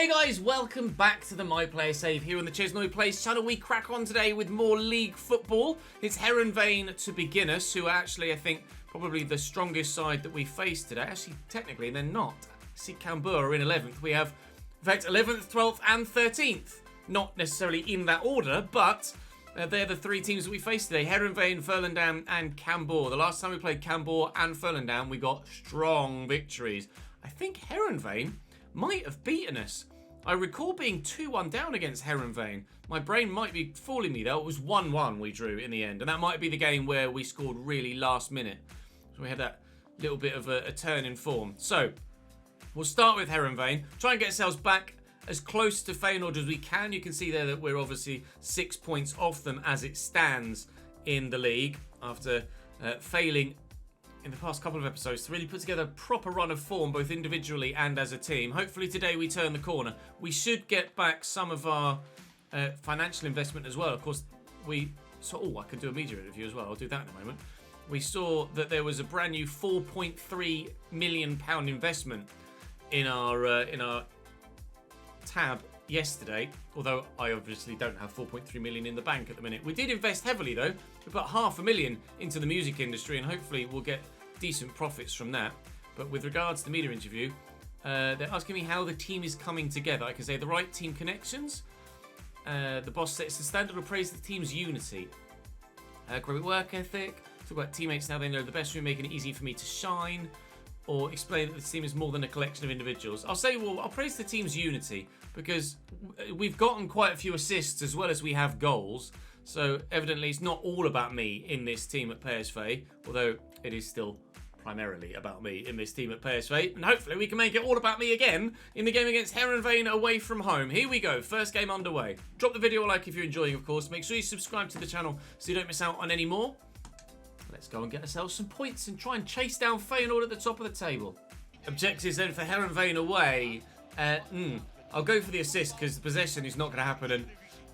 Hey guys, welcome back to the My Player Save here on the ChesnoidPlays channel. We crack on today with more league football. It's Heerenveen to begin us, who are actually, I think, probably the strongest side that we face today. Actually, technically, they're not. See, Cambuur are in 11th. We have, in fact, 11th, 12th and 13th. Not necessarily in that order, but they're the three teams that we face today. Heerenveen, Volendam and Cambuur. The last time we played Cambuur and Volendam, we got strong victories. I think Heerenveen might have beaten us. I recall being 2-1 down against Heerenveen. My brain might be fooling me though. It was 1-1 we drew in the end. And that might be the game where we scored really last minute. So we had that little bit of a turn in form. So, we'll start with Heerenveen. Try and get ourselves back as close to Feyenoord as we can. You can see there that we're obviously 6 points off them as it stands in the league. After failing in the past couple of episodes to really put together a proper run of form, both individually and as a team. Hopefully today we turn the corner. We should get back some of our financial investment as well. Of course, we saw... Oh, I could do a media interview as well. I'll do that in a moment. We saw that there was a brand new £4.3 million investment in our tab yesterday, although I obviously don't have 4.3 million in the bank at the minute. We did invest heavily though. We put $500,000 into the music industry and hopefully we'll get decent profits from that. But with regards to the media interview, they're asking me how the team is coming together. I can say the right team connections. The boss sets the standard or praise the team's unity. Great work ethic. Talk about teammates now they know the best room, making it easy for me to shine. Or explain that the team is more than a collection of individuals. I'll praise the team's unity because we've gotten quite a few assists as well as we have goals. So evidently it's not all about me in this team at PSV, although it is still primarily about me in this team at PSV. And hopefully we can make it all about me again in the game against Heerenveen away from home. Here we go, first game underway. Drop the video a like if you're enjoying, of course. Make sure you subscribe to the channel so you don't miss out on any more. Let's go and get ourselves some points and try and chase down Feyenoord at the top of the table. Objectives then for Heerenveen away. I'll go for the assist because the possession is not going to happen. And,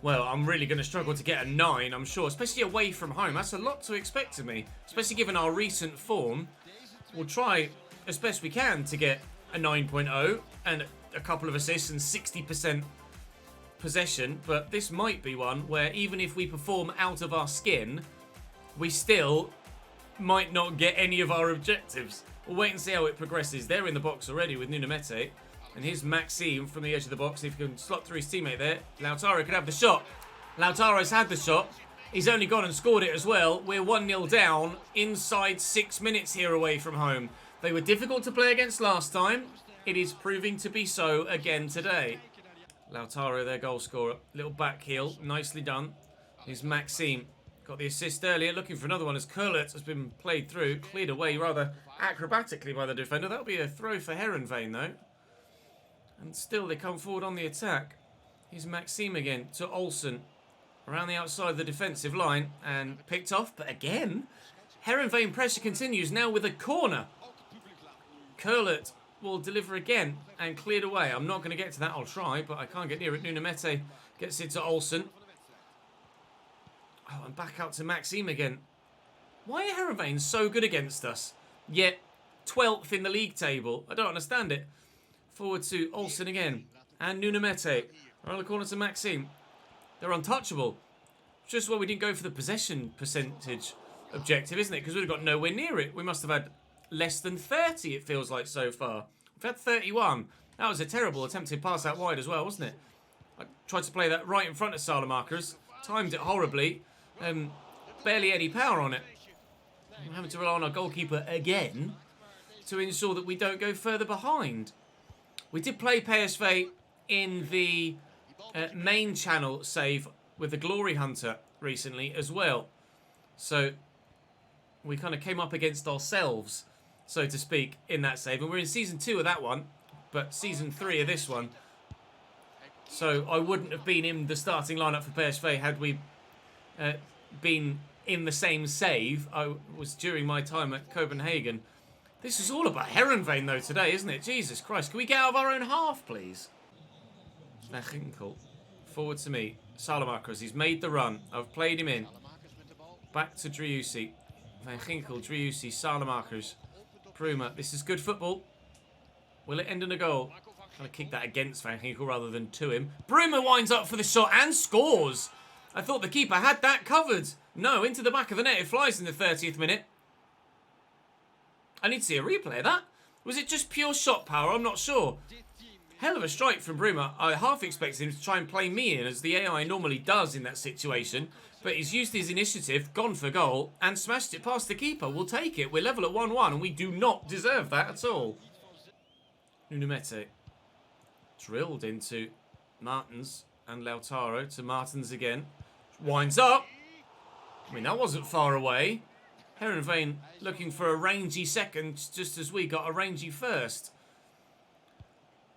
well, I'm really going to struggle to get a 9, I'm sure. Especially away from home. That's a lot to expect of me. Especially given our recent form. We'll try as best we can to get a 9.0 and a couple of assists and 60% possession. But this might be one where even if we perform out of our skin, we still might not get any of our objectives. We'll wait and see how it progresses. They're in the box already with Nuno Mete. And here's Maxime from the edge of the box. If he can slot through his teammate there. Lautaro could have the shot. Lautaro's had the shot. He's only gone and scored it as well. We're 1-0 down inside 6 minutes here away from home. They were difficult to play against last time. It is proving to be so again today. Lautaro, their goal scorer. Little back heel. Nicely done. Here's Maxime. Got the assist earlier, looking for another one as Kurlet has been played through, cleared away rather acrobatically by the defender. That'll be a throw for Heerenveen though. And still they come forward on the attack. Here's Maxime again to Olsen. Around the outside of the defensive line and picked off, but again, Heerenveen pressure continues now with a corner. Kurlet will deliver again and cleared away. I'm not going to get to that, I'll try, but I can't get near it. Nuno Mete gets it to Olsen. Oh, and back out to Maxime again. Why are Heerenveen so good against us? Yet 12th in the league table. I don't understand it. Forward to Olsen again. And Nuno Mete. Around the corner to Maxime. They're untouchable. Just why we didn't go for the possession percentage objective, isn't it? Because we'd have got nowhere near it. We must have had less than 30, it feels like, so far. We've had 31. That was a terrible attempted pass out wide as well, wasn't it? I tried to play that right in front of Salamakers. Timed it horribly. Barely any power on it. I'm having to rely on our goalkeeper again to ensure that we don't go further behind. We did play PSV in the main channel save with the Glory Hunter recently as well. So we kind of came up against ourselves, so to speak, in that save. And we're in Season 2 of that one, but Season 3 of this one. So I wouldn't have been in the starting lineup for PSV had we been in the same save. I was during my time at Copenhagen. This is all about Heerenveen though today, isn't it? Jesus Christ. Can we get out of our own half, please? Van Ginkel. Forward to me. Salamakers. He's made the run. I've played him in. Back to Driussi. Van Ginkel, Driussi, Salamakers. Bruma. This is good football. Will it end in a goal? Trying to kick that against Van Ginkel rather than to him. Bruma winds up for the shot and scores. I thought the keeper had that covered. No, into the back of the net. It flies in the 30th minute. I need to see a replay of that. Was it just pure shot power? I'm not sure. Hell of a strike from Bruma. I half expected him to try and play me in, as the AI normally does in that situation. But he's used his initiative, gone for goal, and smashed it past the keeper. We'll take it. We're level at 1-1, and we do not deserve that at all. Nuno Mete. Drilled into Martins and Lautaro to Martins again. Winds up. I mean, that wasn't far away. Herenveen looking for a rangy second, just as we got a rangy first.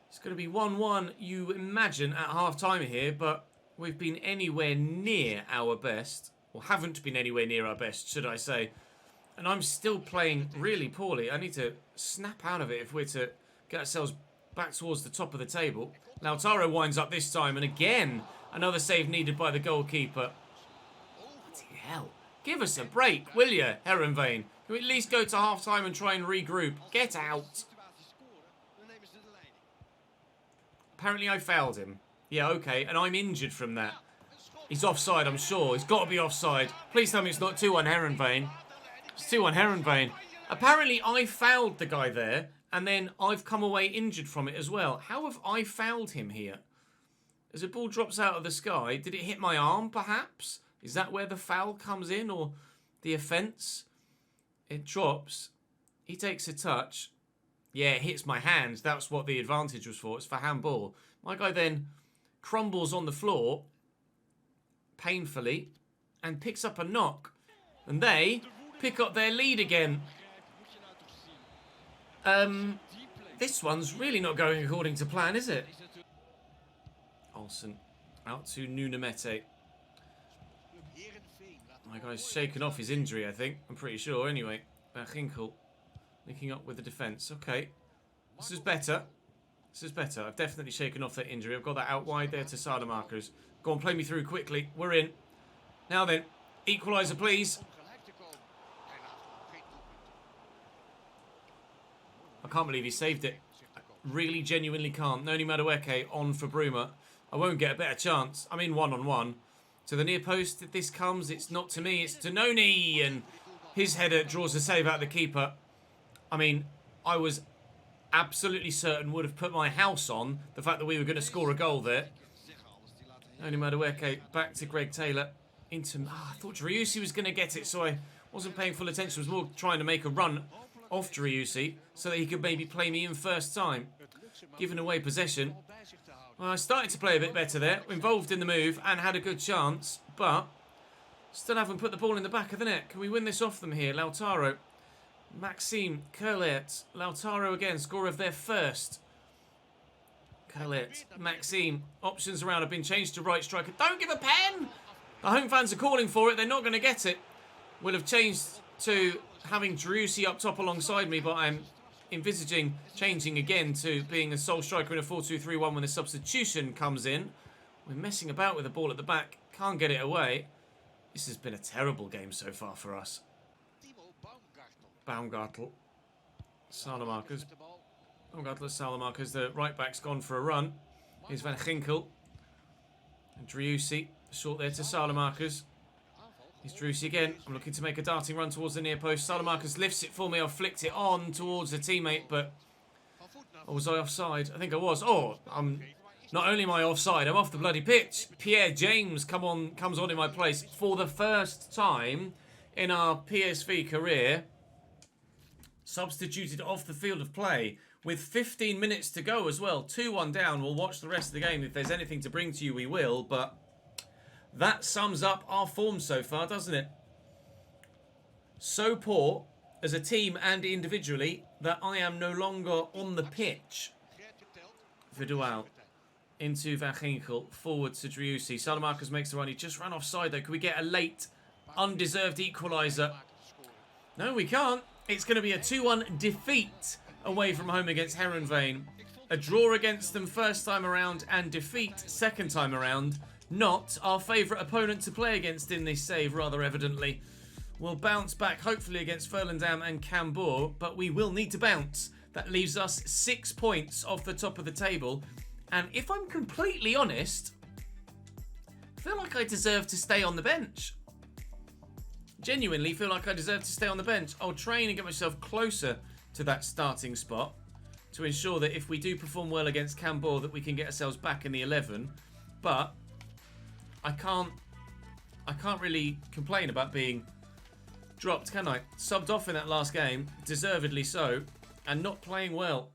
It's going to be 1-1, you imagine, at half-time here, but we've been anywhere near our best. Or haven't been anywhere near our best, should I say. And I'm still playing really poorly. I need to snap out of it if we're to get ourselves back towards the top of the table. Lautaro winds up this time, and again, another save needed by the goalkeeper. Bloody hell. Give us a break, will you, Herenveen? Can we at least go to half-time and try and regroup? Get out. Apparently I fouled him. Yeah, okay, and I'm injured from that. He's offside, I'm sure. He's got to be offside. Please tell me it's not 2-1 Herenveen. It's 2-1 Herenveen. Apparently I fouled the guy there, and then I've come away injured from it as well. How have I fouled him here? As a ball drops out of the sky, did it hit my arm, perhaps? Is that where the foul comes in, or the offence? It drops. He takes a touch. Yeah, it hits my hand. That's what the advantage was for. It's for handball. My guy then crumbles on the floor, painfully, and picks up a knock. And they pick up their lead again. This one's really not going according to plan, is it? Olsen out to Nuno Mete. My guy's shaken off his injury, I think. I'm pretty sure, anyway. Van Ginkel linking up with the defence. Okay. This is better. This is better. I've definitely shaken off that injury. I've got that out wide there to Salamakers. Go on, play me through quickly. We're in. Now then, equaliser, please. I can't believe he saved it. I really, genuinely can't. Noni Madueke on for Bruma. I won't get a better chance. I'm in one-on-one. To the near post, if this comes, it's not to me, it's to Noni. And his header draws a save out the keeper. I mean, I was absolutely certain would have put my house on the fact that we were going to score a goal there. Noni Madueke back to Greg Taylor. Into, I thought Driussi was going to get it, so I wasn't paying full attention. I was more trying to make a run off Driussi so that he could maybe play me in first time. Giving away possession. Well, I started to play a bit better there. Involved in the move and had a good chance. But still haven't put the ball in the back of the net. Can we win this off them here? Lautaro. Maxime. Kerlet. Lautaro again. Score of their first. Kerlet. Maxime. Options around have been changed to right striker. Don't give a pen! The home fans are calling for it. They're not going to get it. We'll have changed to having Driussi up top alongside me, but I'm envisaging changing again to being a sole striker in a 4-2-3-1 when the substitution comes in. We're messing about with the ball at the back. Can't get it away. This has been a terrible game so far for us. Baumgartel. Salamakers. Baumgartel, Salamakers. The right back's gone for a run. Here's Van Ginkel. And Driussi. Short there to Salamakers. Here's Driussi again. I'm looking to make a darting run towards the near post. Salamakers lifts it for me. I've flicked it on towards a teammate, but was I offside? I think I was. Oh, not only am I offside, I'm off the bloody pitch. Pierre James comes on in my place for the first time in our PSV career. Substituted off the field of play with 15 minutes to go as well. 2-1 down. We'll watch the rest of the game. If there's anything to bring to you, we will, but that sums up our form so far, doesn't it? So poor as a team and individually that I am no longer on the pitch. Vidal into Van Ginkel, forward to Driussi. Salamakers makes the run. He just ran offside though. Can we get a late, undeserved equaliser? No, we can't. It's going to be a 2-1 defeat away from home against Herenveen. A draw against them first time around and defeat second time around. Not our favourite opponent to play against in this save, rather evidently. We'll bounce back, hopefully, against Volendam and Cambuur, but we will need to bounce. That leaves us 6 points off the top of the table. And if I'm completely honest, I feel like I deserve to stay on the bench. Genuinely feel like I deserve to stay on the bench. I'll train and get myself closer to that starting spot to ensure that if we do perform well against Cambour, that we can get ourselves back in the 11. But I can't really complain about being dropped, can I? Subbed off in that last game, deservedly so, and not playing well.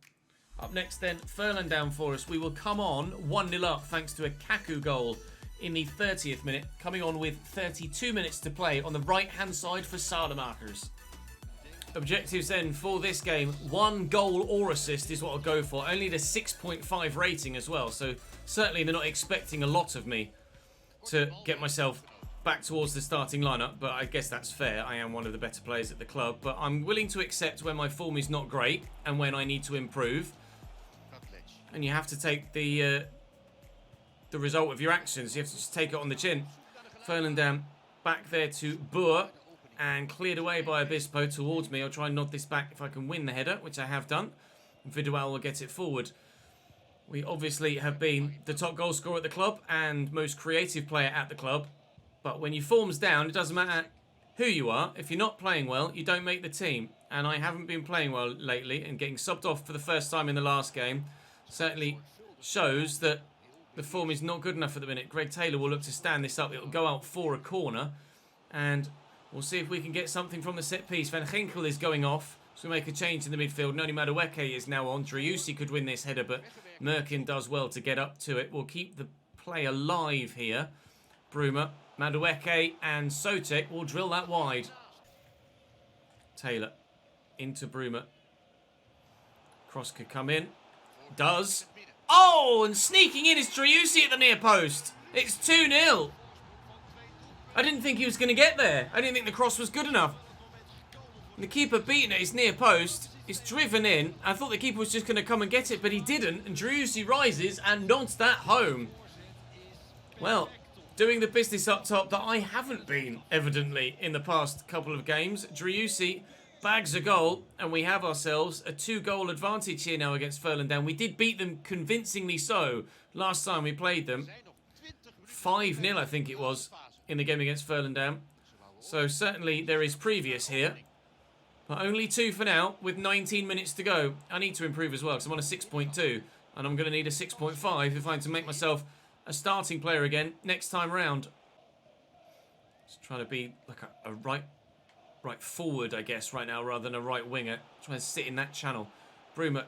Up next then, Furlan down for us. We will come on 1-0 up thanks to a Kaku goal in the 30th minute, coming on with 32 minutes to play on the right-hand side for Salamakers. Objectives then for this game, 1 goal or assist is what I'll go for. Only the 6.5 rating as well, so certainly they're not expecting a lot of me to get myself back towards the starting lineup, but I guess that's fair. I am one of the better players at the club, but I'm willing to accept when my form is not great and when I need to improve. And you have to take the result of your actions. You have to just take it on the chin. Fernandam back there to Boer and cleared away by Obispo towards me. I'll try and nod this back if I can win the header, which I have done. Vidal will get it forward. We obviously have been the top goal scorer at the club and most creative player at the club. But when your form's down, it doesn't matter who you are. If you're not playing well, you don't make the team. And I haven't been playing well lately, and getting subbed off for the first time in the last game certainly shows that the form is not good enough at the minute. Greg Taylor will look to stand this up. It will go out for a corner. And we'll see if we can get something from the set piece. Van Ginkel is going off. So we make a change in the midfield. Noni Madueke is now on. Driussi could win this header, but Merkin does well to get up to it. We'll keep the play alive here. Bruma, Madueke and Sotek will drill that wide. Taylor into Bruma. Cross could come in. Does. Oh, and sneaking in is Driussi at the near post. It's 2-0. I didn't think he was going to get there. I didn't think the cross was good enough. And the keeper beating at his near post. It's driven in. I thought the keeper was just going to come and get it, but he didn't. And Driussi rises and nods that home. Well, doing the business up top that I haven't been, evidently, in the past couple of games. Driussi bags a goal, and we have ourselves a 2-goal advantage here now against Furlan. We did beat them convincingly so last time we played them. 5-0, I think it was, in the game against Furlan. So certainly there is previous here. But only 2 for now, with 19 minutes to go. I need to improve as well, because I'm on a 6.2, and I'm going to need a 6.5 if I'm to make myself a starting player again next time round. Just trying to be like a right forward, I guess, right now, rather than a right winger. Trying to sit in that channel. Bruma,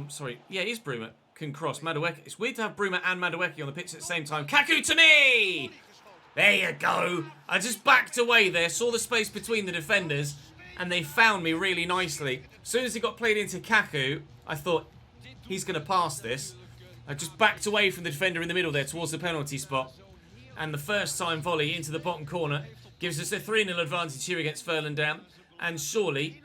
sorry, yeah, it is Bruma. Can cross. Madueke. It's weird to have Bruma and Madueke on the pitch at the same time. Kaku to me! There you go. I just backed away there, saw the space between the defenders, and they found me really nicely. As soon as he got played into Kaku, I thought, he's going to pass this. I just backed away from the defender in the middle there towards the penalty spot. And the first time volley into the bottom corner gives us a 3-0 advantage here against Furlan. And surely,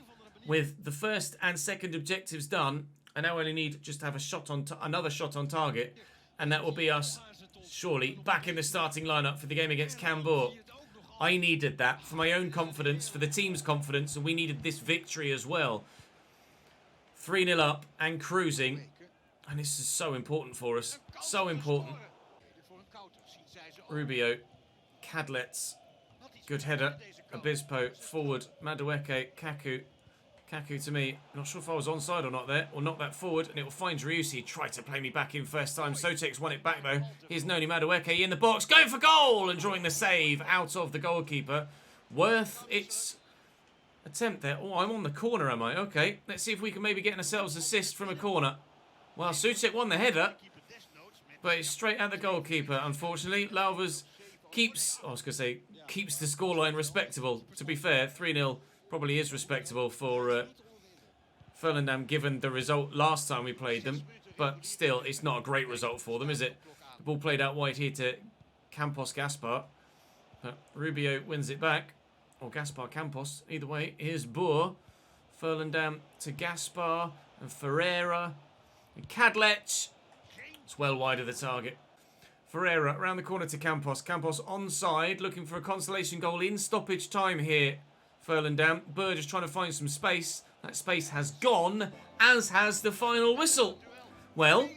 with the first and second objectives done, I now only need just to have a shot on another shot on target. And that will be us, surely, back in the starting lineup for the game against Cambour. I needed that for my own confidence, for the team's confidence, and we needed this victory as well. 3-0 up and cruising. And this is so important for us. So important. Rubio. Cadlets. Good header. Obispo. Forward. Madueke. Kaku. Kaku to me. Not sure if I was onside or not there. Or knock that forward. And it will find Driussi. Tried to play me back in first time. Sotek's won it back though. Here's Noni Madueke in the box. Going for goal. And drawing the save out of the goalkeeper. Worth its attempt there. Oh, I'm on the corner, am I? Okay. Let's see if we can maybe get ourselves assist from a corner. Well, Suchek won the header, but it's straight at the goalkeeper, unfortunately. Lauvers keeps the scoreline respectable. To be fair, 3-0 probably is respectable for Furlan, given the result last time we played them. But still, it's not a great result for them, is it? The ball played out wide here to Campos Gaspar. But Rubio wins it back. Or Gaspar Campos, either way. Here's Boer. Furlan to Gaspar and Ferreira. And Cadlec. It's well wide of the target. Ferreira around the corner to Campos. Campos onside, looking for a consolation goal in stoppage time here. Furlan. Burr just trying to find some space. That space has gone, as has the final whistle. Well,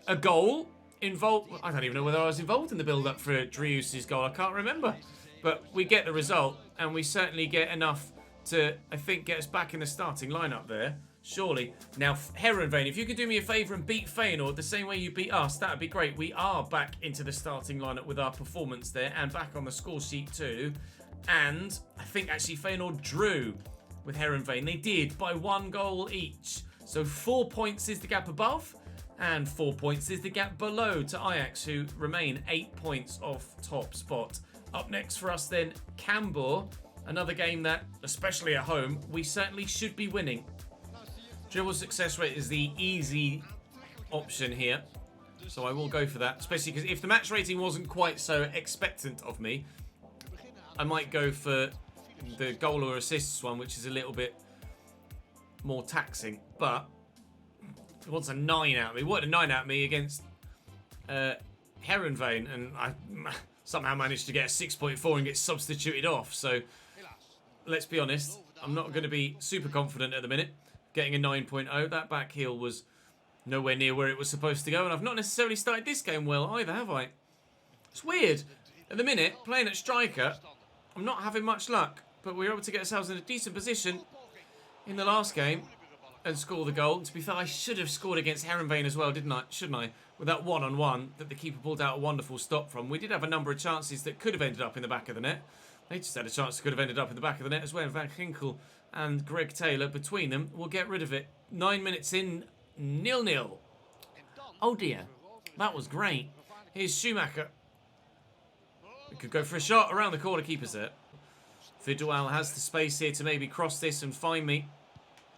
a goal involved. I don't even know whether I was involved in the build-up for Drius's goal. I can't remember. But we get the result, and we certainly get enough to, I think, get us back in the starting lineup there. Surely. Now, Herenveen, if you could do me a favour and beat Feyenoord the same way you beat us, that would be great. We are back into the starting lineup with our performance there, and back on the score sheet too. And I think actually Feyenoord drew with Herenveen. They did by 1 goal each. So 4 points is the gap above, and 4 points is the gap below to Ajax, who remain 8 points off top spot. Up next for us then, Cambuur. Another game that, especially at home, we certainly should be winning. Dribble success rate is the easy option here. So I will go for that, especially because if the match rating wasn't quite so expectant of me, I might go for the goal or assists one, which is a little bit more taxing. But it wants a 9 out of me. What a 9 out of me against Herenveen, and I somehow managed to get a 6.4 and get substituted off. So let's be honest, I'm not going to be super confident at the minute. Getting a 9.0, that back heel was nowhere near where it was supposed to go, and I've not necessarily started this game well either, have I? It's weird. At the minute, playing at striker, I'm not having much luck, but we were able to get ourselves in a decent position in the last game and score the goal. And to be fair, I should have scored against Herenveen as well, didn't I? Shouldn't I? With that one-on-one that the keeper pulled out a wonderful stop from. We did have a number of chances that could have ended up in the back of the net. They just had a chance that could have ended up in the back of the net as well. Van Ginkel and Greg Taylor, between them, will get rid of it. 9 minutes in, 0-0. Oh dear, that was great. Here's Schumacher. We could go for a shot around the corner, keeper's there. Vidal has the space here to maybe cross this and find me.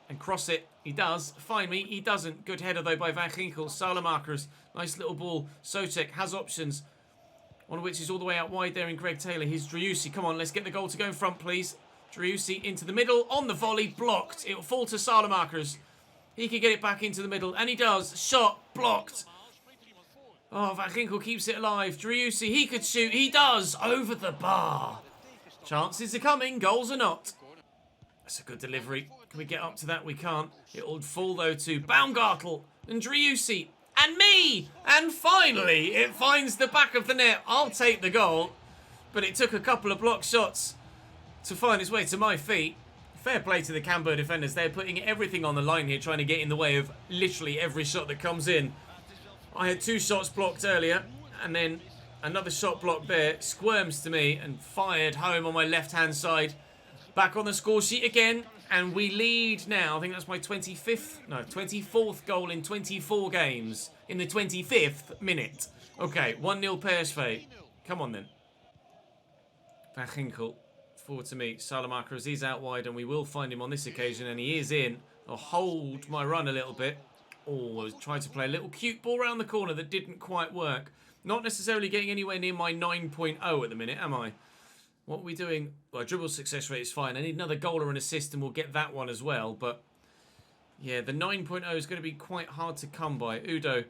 And cross it. He does. Find me. He doesn't. Good header, though, by Van Ginkel. Salamakers. Nice little ball. Socek has options. One of which is all the way out wide there in Greg Taylor. Here's Driussi. Come on, let's get the goal to go in front, please. Driussi into the middle. On the volley. Blocked. It will fall to Salamakers. He can get it back into the middle. And he does. Shot. Blocked. Oh, Van Ginkel keeps it alive. Driussi. He could shoot. He does. Over the bar. Chances are coming. Goals are not. That's a good delivery. Can we get up to that? We can't. It will fall, though, to Baumgartel and Driussi. And me! And finally, it finds the back of the net. I'll take the goal. But it took a couple of block shots to find its way to my feet. Fair play to the Cambuur defenders. They're putting everything on the line here, trying to get in the way of literally every shot that comes in. I had 2 shots blocked earlier, and then another shot blocked there. Squirms to me and fired home on my left-hand side. Back on the score sheet again. And we lead now. I think that's my 24th goal in 24 games. In the 25th minute. Okay, 1-0 PSV. Come on then. Van Ginkel. Forward to me. Salamakers, he's out wide, and we will find him on this occasion. And he is in. I'll hold my run a little bit. Oh, I was trying to play a little cute ball around the corner that didn't quite work. Not necessarily getting anywhere near my 9.0 at the minute, am I? What are we doing? Well, dribble success rate is fine. I need another goal or an assist, and we'll get that one as well. But, yeah, the 9.0 is going to be quite hard to come by. Udo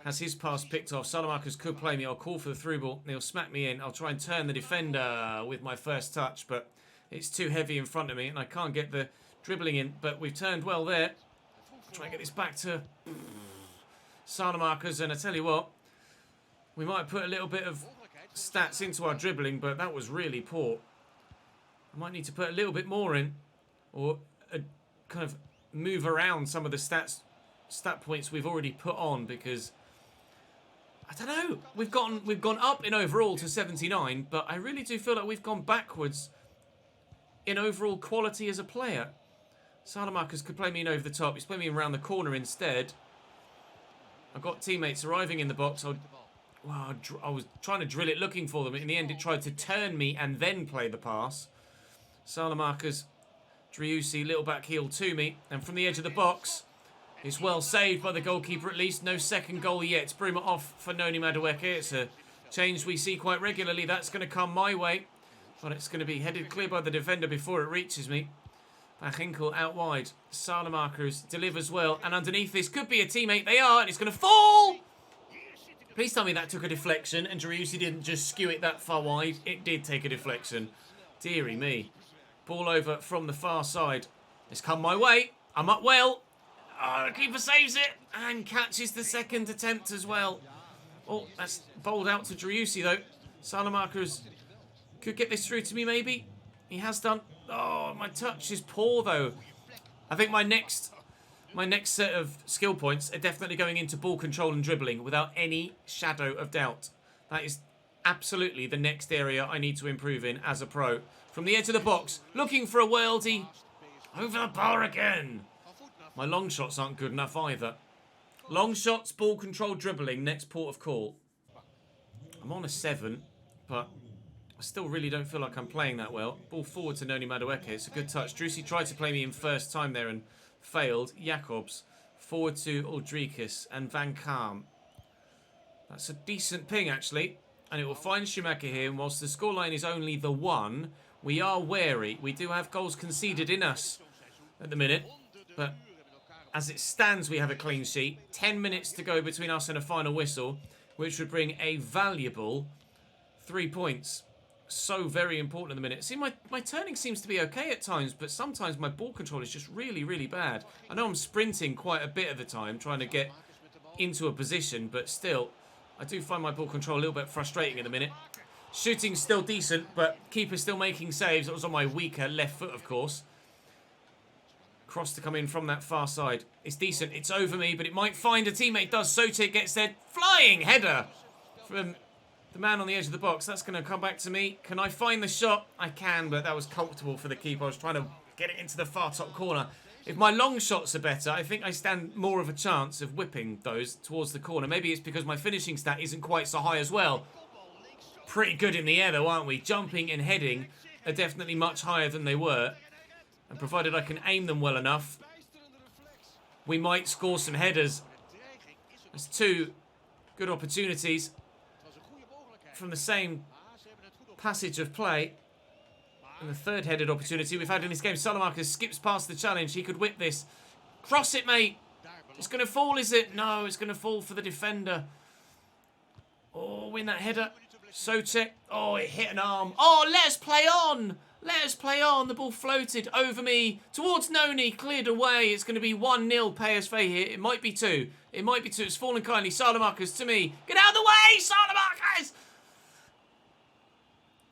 has his pass picked off. Salamakers could play me. I'll call for the through ball. He'll smack me in. I'll try and turn the defender with my first touch, but it's too heavy in front of me, and I can't get the dribbling in. But we've turned well there. Try and get this back to Salamakers, and I tell you what, we might put a little bit of stats into our dribbling, but that was really poor. I might need to put a little bit more in, or kind of move around some of the stat points we've already put on, because I don't know. We've gone up in overall to 79, but I really do feel like we've gone backwards in overall quality as a player. Salamakers could play me in over the top. He's playing me around the corner instead. I've got teammates arriving in the box. I was trying to drill it, looking for them. In the end, it tried to turn me and then play the pass. Salamakers, Driussi, little back heel to me. And from the edge of the box, it's well saved by the goalkeeper at least. No second goal yet. Bruma off for Noni Madueke. It's a change we see quite regularly. That's going to come my way. But it's going to be headed clear by the defender before it reaches me. Van Ginkel out wide. Salamakers delivers well. And underneath this could be a teammate. They are. And it's going to fall. Please tell me that took a deflection and Driussi didn't just skew it that far wide. It did take a deflection. Deary me. Ball over from the far side. It's come my way. I'm up well. Oh, the keeper saves it and catches the second attempt as well. Oh, that's bowled out to Driussi though. Salamakers could get this through to me maybe. He has done. Oh, my touch is poor though. I think my next set of skill points are definitely going into ball control and dribbling without any shadow of doubt. That is absolutely the next area I need to improve in as a pro. From the edge of the box, looking for a worldie. Over the bar again. My long shots aren't good enough either. Long shots, ball control, dribbling, next port of call. I'm on a 7, but I still really don't feel like I'm playing that well. Ball forward to Noni Madueke. It's a good touch. Driussi tried to play me in first time there and failed. Jacobs forward to Aldrikis and Van Kaam. That's a decent ping actually. And it will find Schumacher here. And whilst the scoreline is only the 1, we are wary. We do have goals conceded in us at the minute. But as it stands, we have a clean sheet. 10 minutes to go between us and a final whistle, which would bring a valuable 3 points. So very important at the minute. See, my turning seems to be okay at times, but sometimes my ball control is just really, really bad. I know I'm sprinting quite a bit of the time, trying to get into a position, but still, I do find my ball control a little bit frustrating at the minute. Shooting's still decent, but keeper's still making saves. It was on my weaker left foot, of course. Cross to come in from that far side. It's decent. It's over me, but it might find a teammate. Does Sote gets there. Flying header from the man on the edge of the box. That's going to come back to me. Can I find the shot? I can, but that was comfortable for the keeper. I was trying to get it into the far top corner. If my long shots are better, I think I stand more of a chance of whipping those towards the corner. Maybe it's because my finishing stat isn't quite so high as well. Pretty good in the air though, aren't we? Jumping and heading are definitely much higher than they were. And provided I can aim them well enough, we might score some headers. There's 2 good opportunities from the same passage of play. And the third headed opportunity we've had in this game. Salamakers skips past the challenge. He could whip this. Cross it, mate. It's going to fall, is it? No, it's going to fall for the defender. Oh, win that header. Sote. Oh, it hit an arm. Oh, let us play on. Let us play on. The ball floated over me towards Noni. Cleared away. It's going to be 1-0 PSV here. It might be 2. It might be 2. It's fallen kindly. Salamakers to me. Get out of the way, Salamakers!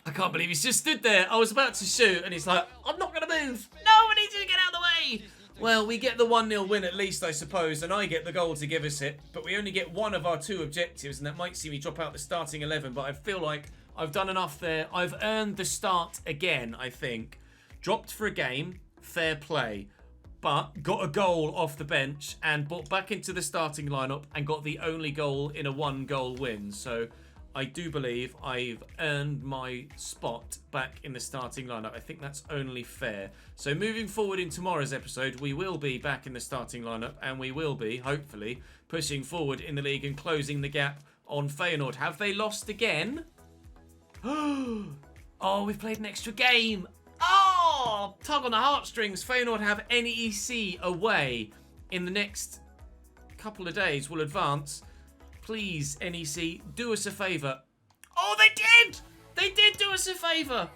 I can't believe he's just stood there. I was about to shoot and he's like, I'm not going to move. No, I need you to get out of the way. Well, we get the 1-0 win at least, I suppose, and I get the goal to give us it. But we only get one of our 2 objectives, and that might see me drop out the starting 11. But I feel like I've done enough there. I've earned the start again, I think. Dropped for a game, fair play. But got a goal off the bench and brought back into the starting lineup and got the only goal in a 1-goal win. So I do believe I've earned my spot back in the starting lineup. I think that's only fair. So moving forward in tomorrow's episode, we will be back in the starting lineup and we will be, hopefully, pushing forward in the league and closing the gap on Feyenoord. Have they lost again? Oh, we've played an extra game. Oh, tug on the heartstrings. Feyenoord have NEC away in the next couple of days. We'll advance. Please, NEC, do us a favour. Oh, they did! They did do us a favour.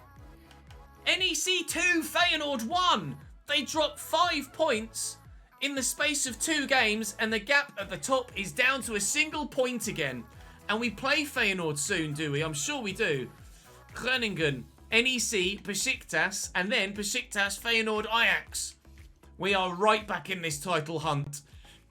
NEC 2, Feyenoord 1. They dropped 5 points in the space of 2 games, and the gap at the top is down to a single point again. And we play Feyenoord soon, do we? I'm sure we do. Groningen, NEC, Besiktas, and then Besiktas, Feyenoord, Ajax. We are right back in this title hunt.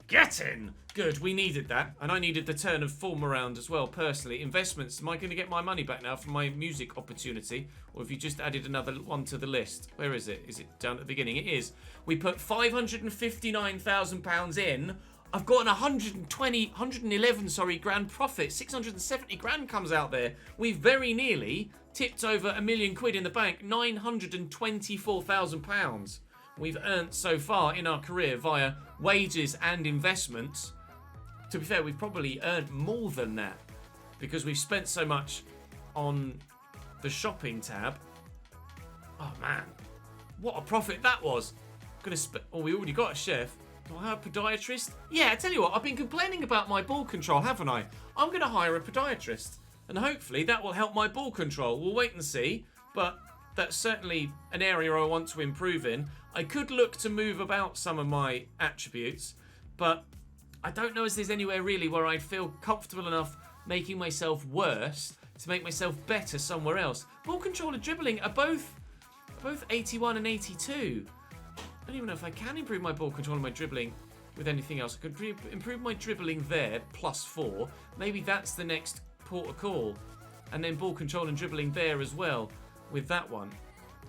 Get in! Good, we needed that. And I needed the turn of form around as well, personally. Investments, am I going to get my money back now from my music opportunity? Or have you just added another one to the list? Where is it? Is it down at the beginning? It is. We put £559,000 in. I've got an 111 grand profit. 670 grand comes out there. We've very nearly tipped over £1 million in the bank. £924,000 we've earned so far in our career via wages and investments. To be fair, we've probably earned more than that because we've spent so much on the shopping tab. Oh man, what a profit that was. Oh, we already got a chef. Do I have a podiatrist? Yeah, I tell you what, I've been complaining about my ball control, haven't I? I'm going to hire a podiatrist and hopefully that will help my ball control. We'll wait and see, but that's certainly an area I want to improve in. I could look to move about some of my attributes, but I don't know if there's anywhere really where I'd feel comfortable enough making myself worse to make myself better somewhere else. Ball control and dribbling are both 81 and 82. I don't even know if I can improve my ball control and my dribbling with anything else. I could improve my dribbling there, +4. Maybe that's the next port of call. And then ball control and dribbling there as well with that one.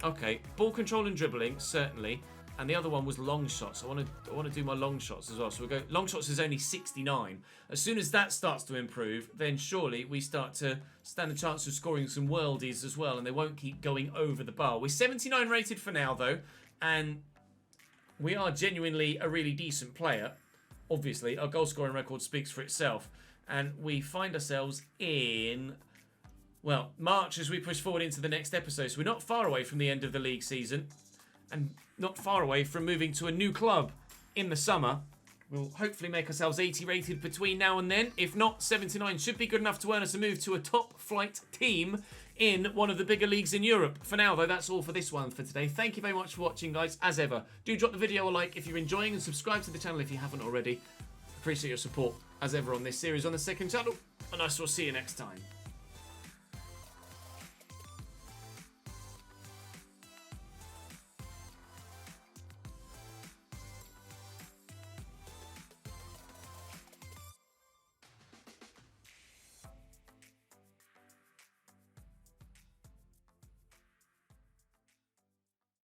Okay, ball control and dribbling, certainly. And the other one was long shots. I want to do my long shots as well. So we go. Long shots is only 69. As soon as that starts to improve, then surely we start to stand a chance of scoring some worldies as well, and they won't keep going over the bar. We're 79 rated for now, though, and we are genuinely a really decent player. Obviously, our goal scoring record speaks for itself, and we find ourselves in, well, March as we push forward into the next episode. So we're not far away from the end of the league season, and not far away from moving to a new club in the summer. We'll hopefully make ourselves 80 rated between now and then. If not, 79 should be good enough to earn us a move to a top flight team in one of the bigger leagues in Europe. For now, though, that's all for this one for today. Thank you very much for watching, guys. As ever, do drop the video a like if you're enjoying, and subscribe to the channel if you haven't already. Appreciate your support, as ever, on this series on the second channel, and I shall see you next time.